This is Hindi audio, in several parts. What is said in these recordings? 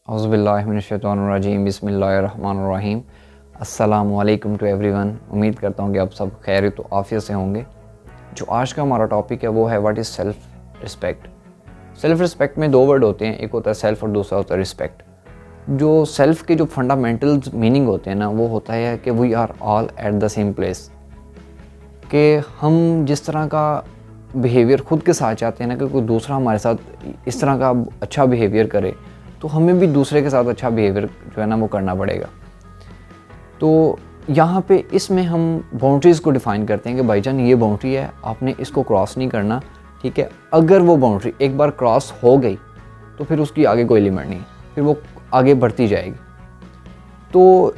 औज़ुबिल्लाहिमिनश्शैतानिर्रजीम बिस्मिल्लाहिर्रहमानिर्रहीम। अस्सलामु अलैकुम टू एवरीवन। उम्मीद करता हूँ कि आप सब खैरियत तो आफ़ियत से होंगे। जो आज का हमारा टॉपिक है वो है what is self respect. Self respect में दो वर्ड होते हैं, एक होता है सेल्फ़ और दूसरा होता है रिस्पेक्ट। जो सेल्फ़ के जो फंडामेंटल मीनिंग होते हैं ना, वो होता है कि we are all at the same place. कि हम जिस तरह का बिहेवियर खुद के साथ चाहते हैं ना कि कोई दूसरा हमारे साथ इस तरह का अच्छा बिहेवियर करे, तो हमें भी दूसरे के साथ अच्छा बिहेवियर जो है ना वो करना पड़ेगा। तो यहाँ पे इसमें हम बाउंड्रीज़ को डिफ़ाइन करते हैं कि भाईजान ये बाउंड्री है, आपने इसको क्रॉस नहीं करना, ठीक है। अगर वो बाउंड्री एक बार क्रॉस हो गई तो फिर उसकी आगे कोई लिमिट नहीं, फिर वो आगे बढ़ती जाएगी। तो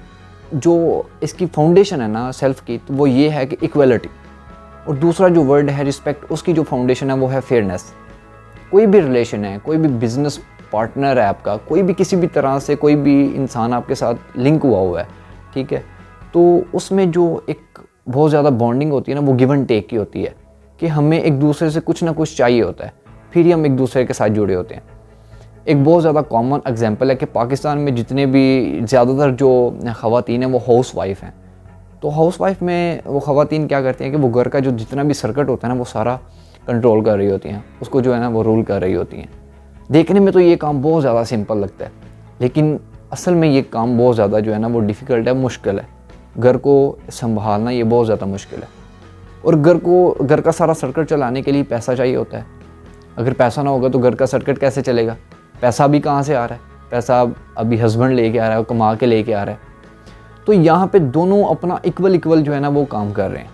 जो इसकी फाउंडेशन है ना सेल्फ़ की, तो वो ये है कि इक्वलिटी, और दूसरा जो वर्ड है रिस्पेक्ट, उसकी जो फाउंडेशन है वो है फेयरनेस। कोई भी रिलेशन है, कोई भी बिज़नेस पार्टनर है आपका, कोई भी किसी भी तरह से कोई भी इंसान आपके साथ लिंक हुआ है, ठीक है, तो उसमें जो एक बहुत ज़्यादा बॉन्डिंग होती है ना, वो गिव एंड टेक की होती है कि हमें एक दूसरे से कुछ ना कुछ चाहिए होता है, फिर ही हम एक दूसरे के साथ जुड़े होते हैं। एक बहुत ज़्यादा कॉमन एग्जांपल है कि पाकिस्तान में जितने भी ज़्यादातर जो ख़वातीन हैं वो हाउस वाइफ हैं। तो हाउस वाइफ में वो ख़वातीन क्या करती हैं कि वो घर का जो जितना भी सर्किट होता है ना वो सारा कंट्रोल कर रही होती हैं, उसको जो है ना वो रूल कर रही होती हैं। देखने में तो ये काम बहुत ज़्यादा सिंपल लगता है, लेकिन असल में ये काम बहुत ज़्यादा जो है ना वो डिफ़िकल्ट है, मुश्किल है। घर को संभालना ये बहुत ज़्यादा मुश्किल है, और घर का सारा सर्किट चलाने के लिए पैसा चाहिए होता है। अगर पैसा ना होगा तो घर का सर्किट कैसे चलेगा? पैसा भी कहाँ से आ रहा है? पैसा अभी हस्बैंड लेके आ रहा है, कमा के लेके आ रहा है। तो यहाँ पे दोनों अपना इक्वल जो है ना वो काम कर रहे हैं।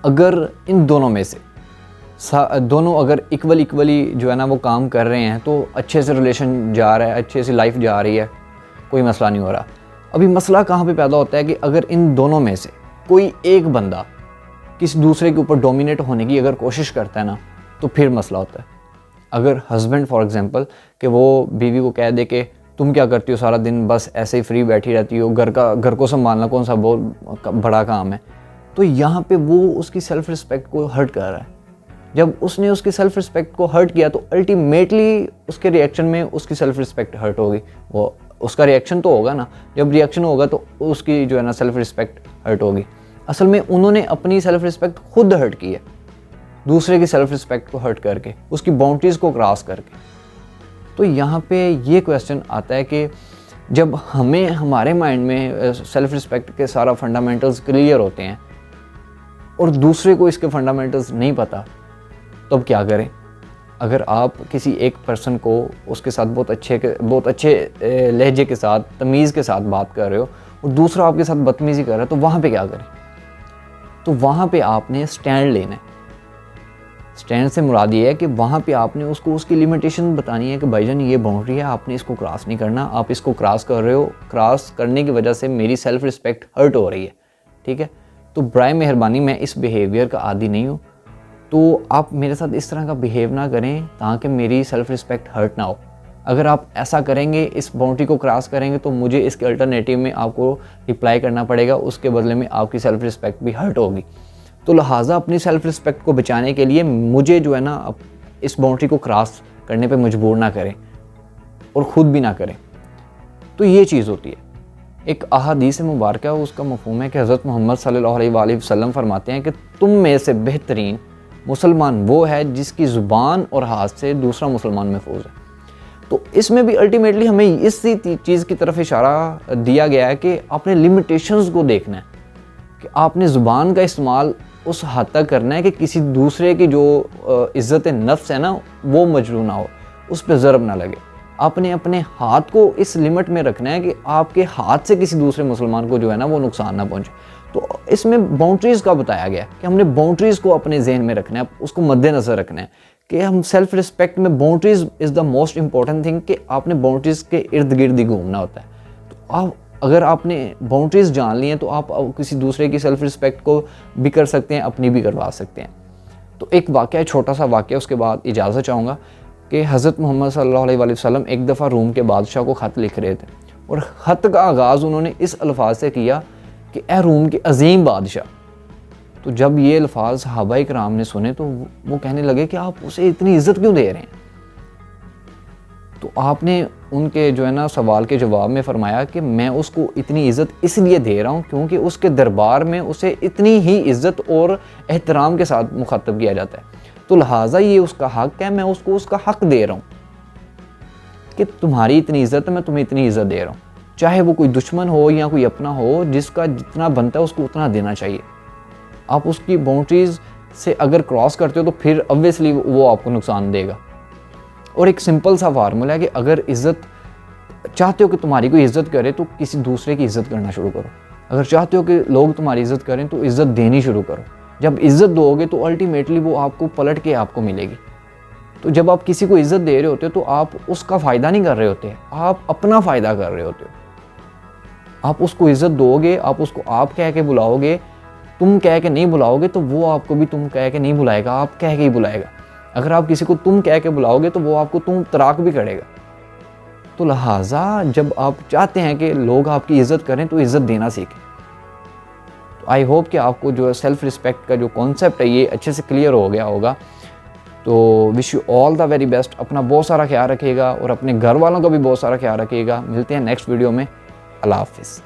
अगर इन दोनों में से दोनों अगर इक्वली जो है ना वो काम कर रहे हैं तो अच्छे से रिलेशन जा रहा है, अच्छे से लाइफ जा रही है, कोई मसला नहीं हो रहा। अभी मसला कहाँ पे पैदा होता है कि अगर इन दोनों में से कोई एक बंदा किसी दूसरे के ऊपर डोमिनेट होने की अगर कोशिश करता है ना, तो फिर मसला होता है। अगर हस्बैंड फॉर एग्जांपल कि वो बीवी को कह दे कि तुम क्या करती हो सारा दिन, बस ऐसे ही फ्री बैठी रहती हो, घर को संभालना कौन सा बहुत बड़ा काम है, तो यहाँ पे वो उसकी सेल्फ रिस्पेक्ट को हर्ट कर रहा है। जब उसने उसकी सेल्फ रिस्पेक्ट को हर्ट किया तो अल्टीमेटली उसके रिएक्शन में उसकी सेल्फ रिस्पेक्ट हर्ट होगी। वो उसका रिएक्शन तो होगा ना, जब रिएक्शन होगा तो उसकी जो है ना सेल्फ रिस्पेक्ट हर्ट होगी। असल में उन्होंने अपनी सेल्फ रिस्पेक्ट खुद हर्ट की है, दूसरे की सेल्फ रिस्पेक्ट को हर्ट करके, उसकी बाउंड्रीज़ को क्रॉस करके। तो यहाँ पे ये क्वेश्चन आता है कि जब हमें हमारे माइंड में सेल्फ रिस्पेक्ट के सारा फंडामेंटल्स क्लियर होते हैं और दूसरे को इसके फंडामेंटल्स नहीं पता, तो अब क्या करें? अगर आप किसी एक पर्सन को उसके साथ बहुत अच्छे लहजे के साथ, तमीज़ के साथ बात कर रहे हो और दूसरा आपके साथ बदतमीज़ी कर रहा है, तो वहाँ पे क्या करें? तो वहाँ पे आपने स्टैंड लेना है। स्टैंड से मुराद ये है कि वहाँ पे आपने उसको उसकी लिमिटेशन बतानी है कि भाईजान ये बाउंड्री है, आपने इसको क्रॉस नहीं करना, आप इसको क्रॉस कर रहे हो, क्रॉस करने की वजह से मेरी सेल्फ रिस्पेक्ट हर्ट हो रही है, ठीक है। तो बराए मेहरबानी मैं इस बिहेवियर का आदी नहीं हूँ, तो आप मेरे साथ इस तरह का बिहेव ना करें ताकि मेरी सेल्फ रिस्पेक्ट हर्ट ना हो। अगर आप ऐसा करेंगे, इस बाउंड्री को क्रॉस करेंगे, तो मुझे इसके अल्टरनेटिव में आपको रिप्लाई करना पड़ेगा, उसके बदले में आपकी सेल्फ रिस्पेक्ट भी हर्ट होगी। तो लिहाजा अपनी सेल्फ रिस्पेक्ट को बचाने के लिए मुझे जो है ना इस बाउंड्री को क्रॉस करने पे मजबूर ना करें और ख़ुद भी ना करें। तो ये चीज़ होती है। एक अहादीस मुबारक है, उसका मफ़हूम है कि हज़रत मोहम्मद सल्लल्लाहु अलैहि वसल्लम फरमाते हैं कि तुम में से बेहतरीन मुसलमान वो है जिसकी ज़ुबान और हाथ से दूसरा मुसलमान महफूज है। तो इसमें भी अल्टीमेटली हमें इसी चीज़ की तरफ इशारा दिया गया है कि आपने लिमिटेशंस को देखना है, कि आपने ज़ुबान का इस्तेमाल उस हद तक करना है कि किसी दूसरे की जो इज़्ज़त नफ्स है ना वो मजरू ना हो, उस पर ज़रब ना लगे। आपने अपने हाथ को इस लिमिट में रखना है कि आपके हाथ से किसी दूसरे मुसलमान को जो है ना वो नुकसान ना पहुँचे। तो इसमें बाउंड्रीज़ का बताया गया कि हमने बाउंड्रीज़ को अपने जहन में रखना है, उसको मद्देनज़र रखना है कि हम सेल्फ रिस्पेक्ट में boundaries is the most important thing, कि आपने बाउंड्रीज़ के इर्द गिर्द ही घूमना होता है। तो आप अगर आपने बाउंड्रीज़ जान ली हैं तो आप किसी दूसरे की सेल्फ रिस्पेक्ट को भी कर सकते हैं, अपनी भी करवा सकते हैं। तो एक वाक़या, छोटा सा वाक़या, उसके बाद इजाज़त चाहूँगा कि हज़रत मोहम्मद सल्लल्लाहु अलैहि वसल्लम एक दफ़ा रूम के बादशाह को ख़त लिख रहे थे, और ख़त का आगाज़ उन्होंने इस अल्फाज से किया कि ए रूम के अजीम बादशाह। तो जब ये अल्फाज सहाबा इकराम ने सुने तो वो कहने लगे कि आप उसे इतनी इज़्ज़त क्यों दे रहे हैं? तो आपने उनके जो है ना सवाल के जवाब में फरमाया कि मैं उसको इतनी इज़्ज़त इसलिए दे रहा हूँ क्योंकि उसके दरबार में उसे इतनी ही इज़्ज़त और एहतराम के साथ मुखातब किया जाता है, तो लिहाजा ये उसका हक़ है, मैं उसको उसका हक़ दे रहा हूँ कि तुम्हारी इतनी इज़्ज़त है, मैं तुम्हें इतनी इज़्ज़त दे रहा हूँ। चाहे वो कोई दुश्मन हो या कोई अपना हो, जिसका जितना बनता है उसको उतना देना चाहिए। आप उसकी बाउंड्रीज़ से अगर क्रॉस करते हो तो फिर ऑब्वियसली वो आपको नुकसान देगा। और एक सिंपल सा फार्मूला है कि अगर इज़्ज़त चाहते हो कि तुम्हारी कोई इज़्ज़त करे तो किसी दूसरे की इज़्ज़त करना शुरू करो। अगर चाहते हो कि लोग तुम्हारी इज़्ज़त करें तो इज़्ज़त देनी शुरू करो। जब इज़्ज़त दोगे तो अल्टीमेटली वो आपको पलट के आपको मिलेगी। तो जब आप किसी को इज़्ज़त दे रहे होते हो तो आप उसका फ़ायदा नहीं कर रहे होते, आप अपना फ़ायदा कर रहे होते हो। आप उसको इज़्ज़त दोगे, आप उसको आप कह के बुलाओगे, तुम कह के नहीं बुलाओगे तो वो आपको भी तुम कह के नहीं बुलाएगा, आप कह के ही बुलाएगा। अगर आप किसी को तुम कह के बुलाओगे तो वो आपको तुम तराक भी करेगा। तो लिहाजा जब आप चाहते हैं कि लोग आपकी इज़्ज़त करें तो इज़्ज़त देना सीखें। तो आई होप कि आपको जो है सेल्फ़ रिस्पेक्ट का जो कॉन्सेप्ट है ये अच्छे से क्लियर हो गया होगा। तो wish you all the very best. अपना बहुत सारा ख्याल रखिएगा और अपने घर वालों का भी बहुत सारा ख्याल रखिएगा। मिलते हैं नेक्स्ट वीडियो में। अल्लाह हाफ़िज़।